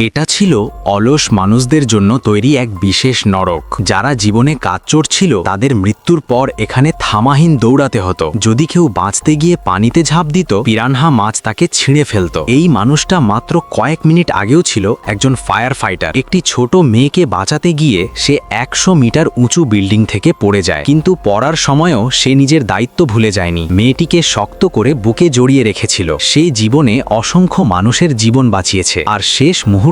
এটা ছিল অলস মানুষদের জন্য তৈরি এক বিশেষ নরক। যারা জীবনে কাচ্চোর ছিল তাদের মৃত্যুর পর এখানে থামাহীন দৌড়াতে হতো। যদি কেউ বাঁচতে গিয়ে পানিতে ঝাঁপ দিত, পিরানহা মাছ তাকে ছিঁড়ে ফেলত। এই মানুষটা মাত্র কয়েক মিনিট আগেও ছিল একজন ফায়ার ফাইটার। একটি ছোট মেয়েকে বাঁচাতে গিয়ে সে 100 মিটার উঁচু বিল্ডিং থেকে পড়ে যায়, কিন্তু পড়ার সময়ও সে নিজের দায়িত্ব ভুলে যায়নি। মেয়েটিকে শক্ত করে বুকে জড়িয়ে রেখেছিল। সে জীবনে অসংখ্য মানুষের জীবন বাঁচিয়েছে, আর শেষ মুহূর্তে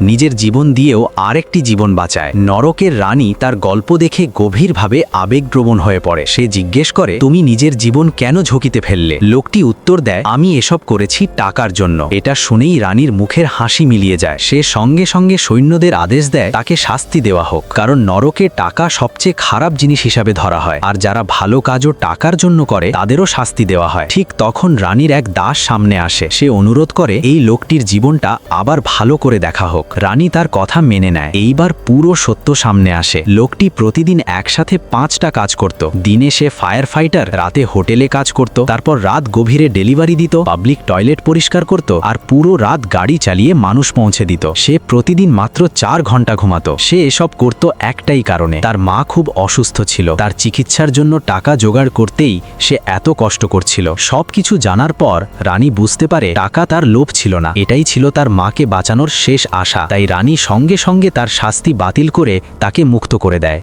নিজের জীবন দিয়েও আরেকটি জীবন বাঁচায়। নরকের রানী তার গল্প দেখে গভীরভাবে আবেগপ্রবণ হয়ে পড়ে। সে জিজ্ঞেস করে, তুমি নিজের জীবন কেন ঝুঁকিতে ফেললে? লোকটি উত্তর দেয়, আমি এসব করেছি টাকার জন্য। এটা শুনেই রানীর মুখের হাসি মিলিয়ে যায়। সে সঙ্গে সঙ্গে সৈন্যদের আদেশ দেয় তাকে শাস্তি দেওয়া হোক, কারণ নরকে টাকা সবচেয়ে খারাপ জিনিস হিসাবে ধরা হয়, আর যারা ভালো কাজও টাকার জন্য করে তাদেরও শাস্তি দেওয়া হয়। ঠিক তখন রানীর এক দাস সামনে আসে। সে অনুরোধ করে এই লোকটির জীবনটা আবার ভালো করে দেখা হোক। রানী তার কথা মেনে নেয়। এইবার পুরো সত্য সামনে আসে। লোকটি প্রতিদিন একসাথে 5টা কাজ করত। দিনে সে ফায়ার ফাইটার, রাতে হোটেলে কাজ করত, তারপর রাত গভীরে ডেলিভারি দিত, পাবলিক টয়লেট পরিষ্কার করত, আর পুরো রাত গাড়ি চালিয়ে মানুষ পৌঁছে দিত। সে প্রতিদিন মাত্র 4 ঘন্টা ঘুমাতো। সে এসব করত একটাই কারণে, তার মা খুব অসুস্থ ছিল। তার চিকিৎসার জন্য টাকা জোগাড় করতেই সে এত কষ্ট করছিল। সবকিছু জানার পর রানী বুঝতে পারে টাকা তার লোভ ছিল না, এটাই ছিল তার মাকে বাঁচানোর শেষ আশা। তাই রানী সঙ্গে সঙ্গে তার শাস্তি বাতিল করে তাকে মুক্ত করে দেয়।